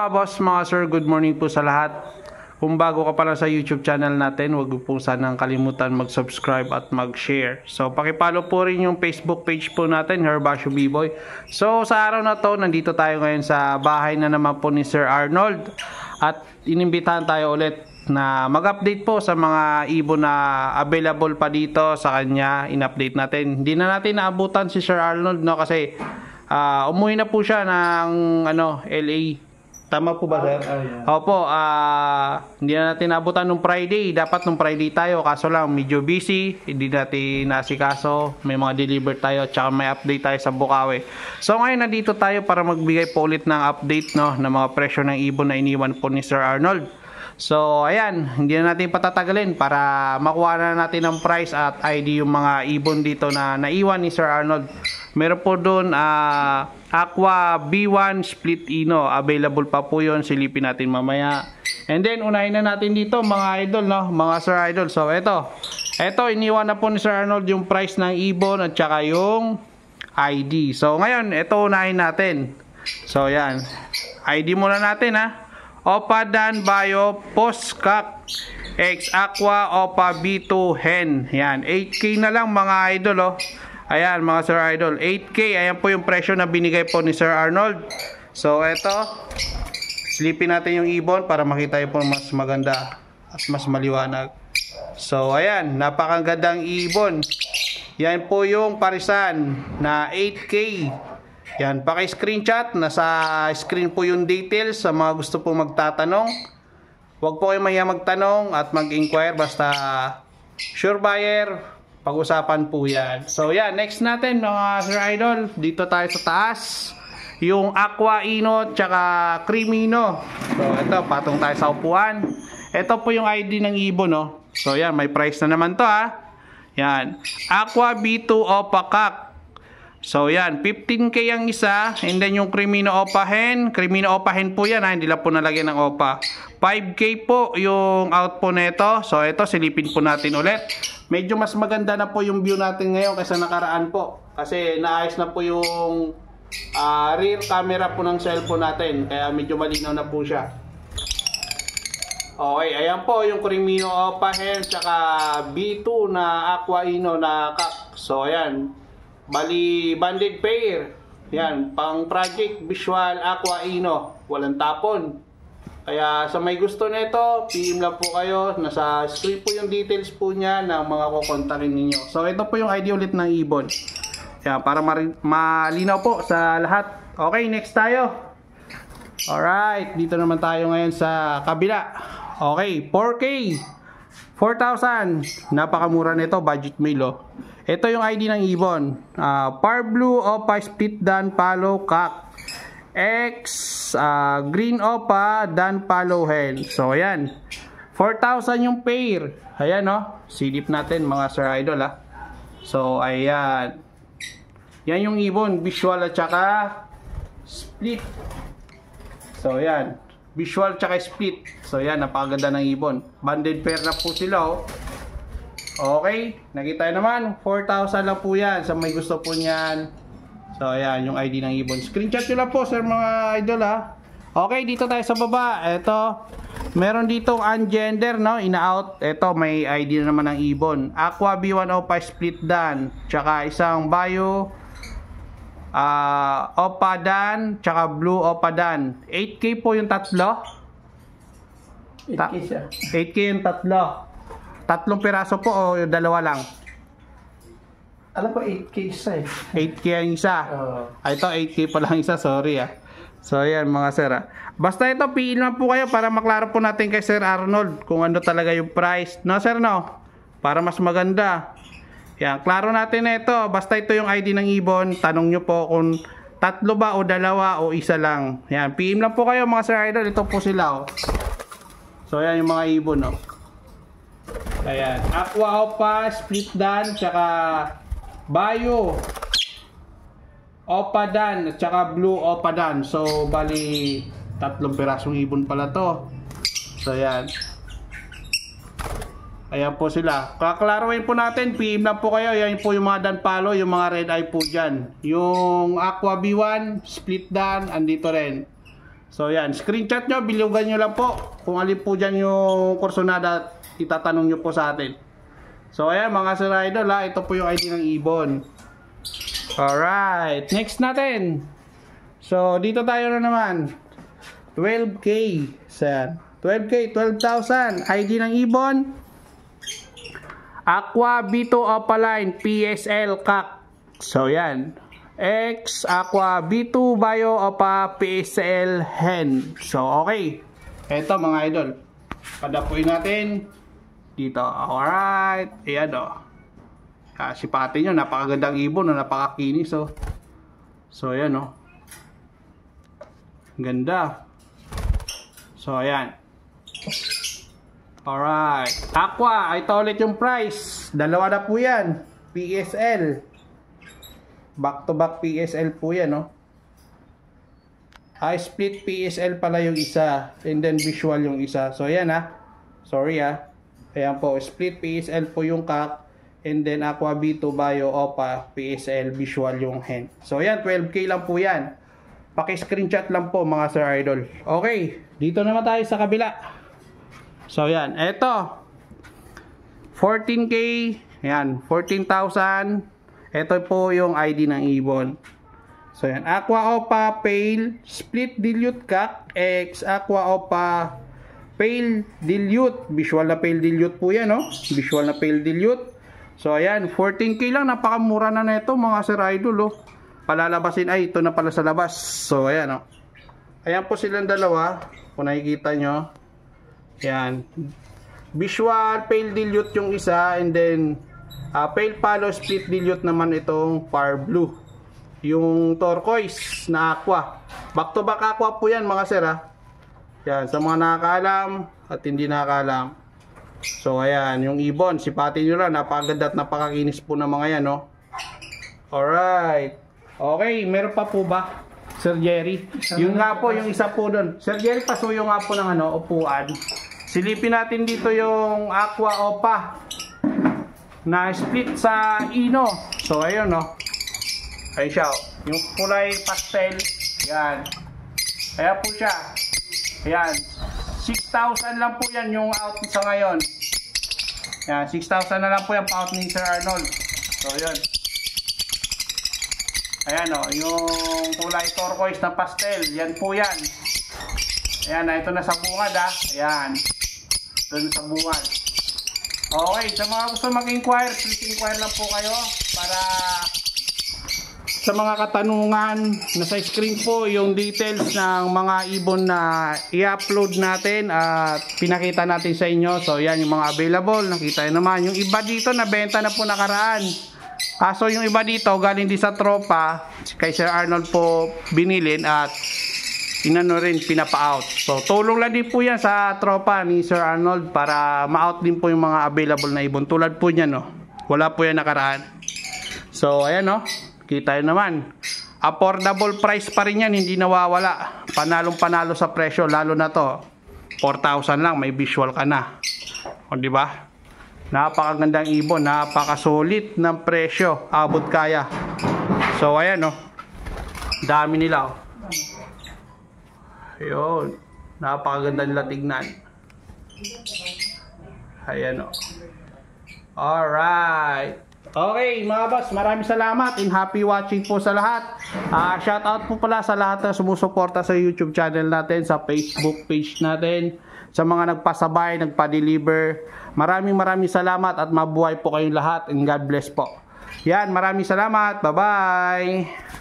mga boss, mga sir, good morning po sa lahat. Kung bago ka pala sa YouTube channel natin, huwag po sanang kalimutan mag-subscribe at mag-share. So, pakipollow po rin yung Facebook page po natin, Herbasio B-Boy. So, sa araw na to, nandito tayo ngayon sa bahay na naman po ni Sir Arnold. At inimbitahan tayo ulit na mag-update po sa mga ibon na available pa dito sa kanya. In-update natin. Hindi na natin naabutan si Sir Arnold, no, kasi umuwi na po siya ng LA. Tama po ba, sir? Yeah. Opo, hindi na natin naabutan nung Friday. Dapat nung Friday tayo, kaso lang medyo busy. Hindi natin nasikaso. May mga deliver tayo, tsaka may update tayo sa Bukawi. So ngayon nandito tayo para magbigay po ulit ng update, no, ng mga presyo ng ibon na iniwan po ni Sir Arnold. So ayan, hindi na natin patatagalin para makuha na natin ang price at ID yung mga ibon dito na naiwan ni Sir Arnold. Meron po doon Aqua B1 Split Ino, available pa po yun, silipin natin mamaya. And then unahin na natin dito mga idol, no, mga Sir Idol. So eto iniwan na po ni Sir Arnold yung price ng ibon at saka yung ID. So ngayon eto unahin natin. So yan, ID muna natin Opa Dan Bio Postkak X Aqua Opa B2 Hen. Yan, 8K na lang mga idol, Ayan mga Sir Idol, 8K. Ayan po yung presyo na binigay po ni Sir Arnold. So eto, silipin natin yung ibon para makita po mas maganda at mas maliwanag. So ayan, napakagandang ibon. Yan po yung parisan na 8K. Yan, paki-screenshot, nasa screen po yung details sa mga gusto po magtatanong. Huwag po kayo mahiya magtanong at mag-inquire, basta sure buyer, pag-usapan po yan. So yan, next natin mga Sir Idol, dito tayo sa taas, yung Aqua Ino tsaka Creamino. So ito, patong tayo sa upuan. Ito po yung ID ng ibon, So yan, may price na naman to Yan, Aqua B2 Opa Kak. So yan, 15K ang isa. And then yung Creamino Opa Hen, Creamino Opa Hen po yan hindi lang po nalagyan ng Opa. 5K po yung out po nito. So ito, silipin po natin ulit. Medyo mas maganda na po yung view natin ngayon kaysa nakaraan po. Kasi naayos na po yung rear camera po ng cellphone natin. Kaya medyo malinaw na po siya. Okay, ayan po yung Creamino Opa Hen tsaka B2 na Aqua Ino na Kak. So ayan, bali banded pair. Yan, pang project visual Aqua Ino, walang tapon. Kaya sa may gusto nito, PM lang po kayo. Nasa screen po yung details po niya ng mga kukontakin ninyo. So ito po yung ID ulit ng ibon. Yan, para malinaw po sa lahat. Okay, next tayo. Alright, dito naman tayo ngayon sa kabila. Okay, 4K 4,000. Napakamura nito, budget mail Ito yung ID ng ibon. Par Blue Opa Split Dan Palo Kak X Green Opa Dan Palo Hen. So ayan, 4,000 yung pair. Ayan silip natin mga Sir Idol So ayan, yan yung ibon, visual at saka split. So ayan, visual at saka split. So ayan, napakaganda ng ibon. Banded pair na po sila Okay, nakita naman, 4,000 lang po yan sa may gusto po niyan. So ayan yung ID ng ibon. Screenshot nyo lang po sir mga idol Okay, dito tayo sa baba. Ito, meron ditong ungender ina-out. Ito, may ID na naman ng ibon. Aqua B1 Opa Split Dan, tsaka isang Bio Opa Dan, tsaka Blue Opa Dan. 8K po yung tatlo. 8K siya. 8K yung tatlo. Tatlong piraso po o dalawa lang? Alam ko 8K isa 8K ang isa. Ito 8K pa lang isa, sorry So ayan mga sir Basta ito, piil naman po kayo para maklaro po natin kay Sir Arnold kung ano talaga yung price. No sir, para mas maganda. Yan, klaro natin na ito. Basta ito yung ID ng ibon. Tanong nyo po kung tatlo ba o dalawa o isa lang. Yan, PM lang po kayo mga Sir Idol. Ito po sila So ayan yung mga ibon Ayan, Aqua Opa Split Dan tsaka Bio Opa Dan at saka Blue Opa Dan. So bali tatlong pirasong ibon pala to. So ayan, ayan po sila. Kaklaruin po natin, PM lang po kayo. Yan po yung mga Dan Palo, yung mga red eye po dyan. Yung Aqua B1 Split Dan andito rin. So yan, screenshot nyo, bilugan nyo lang po kung alin po dyan yung kursonada at itatanong nyo po sa atin. So ayan mga Sir Idol ha, ito po yung ID ng ibon. Alright, next natin. So dito tayo na naman. 12K. So yan, 12K, 12,000. ID ng ibon. Aqua B2 Opaline PSL CAC. So yan. X Aqua B2 Bio Opa PSL Hen. So okay. Ito mga idol. Padapuin natin dito. Alright. Ayan o. Sipatin nyo. Napakagandang ibon. Napakakinis o. So ayan o. Ganda. So ayan. Alright. Aqua. Ito ulit yung price. Dalawa na po yan. PSL. Back to back PSL po yan, no? Split PSL pala yung isa. And then visual yung isa. So, ayan ha. Sorry ha. Ayan po. Split PSL po yung CAC. And then Aqua B2 Bio Opa PSL visual yung hen. So, ayan. 12K lang po yan. Paki-screenshot lang po mga Sir Idol. Okay. Dito naman tayo sa kabila. So, ayan. Eto. 14K. Ayan. 14,000. Ito po yung ID ng ibon. So yan, Aqua Opa Pale Split Dilute CAC X Aqua Opa Pale Dilute. Visual na Pale Dilute po yan, no? Visual na Pale Dilute. So ayan, 14K lang. Napakamura na nito mga Sir Idol, oh. Palalabasin, ay ito na pala sa labas. So ayan, oh. Ayan po silang dalawa. Kung nakikita nyo. Ayan. Visual Pale Dilute yung isa. And then Pale Palo Split Dilute naman itong Par Blue. Yung turquoise na aqua. Back to back aqua po yan mga sir ha. Yan, sa mga nakakaalam at hindi nakakaalam. So ayan, yung ibon, sipatin nyo lang. Napakaganda at napakakinis po ng mga yan, no? Alright. Okay, meron pa po ba? Sir Jerry? Yung nga po, yung isa po doon. Sir Jerry, pasuyo nga po ng upuan. Silipin natin dito yung Aqua Opa na split sa Ino. So ayun, no. Ayun siya, yung kulay pastel. Yan. Ayan po siya. Ayan. 6,000 lang po yan yung out sa ngayon. Yan, 6,000 na lang po yan pa out ni Sir Arnold. So ayun. Ayan, no, yung kulay turquoise na pastel. Yan po yan. Ayan, ito na sa bungad ha. Ayan. Ito na sa bungad. Okay, sa mga gusto mag-inquire, please inquire lang po kayo para sa mga katanungan. Nasa screen po yung details ng mga ibon na i-upload natin at pinakita natin sa inyo. So yan yung mga available, nakita nyo naman. Yung iba dito nabenta na po nakaraan. Kaso yung iba dito galing din sa tropa, kay Sir Arnold po binilin at inano rin, pinapa-out. So, tulong lang din po yan sa tropa ni Sir Arnold para ma-out din po yung mga available na ibon. Tulad po niyan, no? Wala po yan nakaraan. So, ayan, no? Kita yun naman. Affordable price pa rin yan, hindi nawawala. Panalong-panalo sa presyo, lalo na to. 4,000 lang, may visual ka na. O, di ba? Napakagandang ibon, napakasulit ng presyo. Abot kaya. So, ayan, no? Dami nila, oh. Ayun, napakaganda nila tignan. Ayan o. Alright. Okay mga boss, maraming salamat and happy watching po sa lahat. Shout out po pala sa lahat na sumusuporta sa YouTube channel natin, sa Facebook page natin, sa mga nagpasabay, nagpa-deliver. Maraming salamat at mabuhay po kayong lahat and God bless po. Yan, maraming salamat. Bye-bye.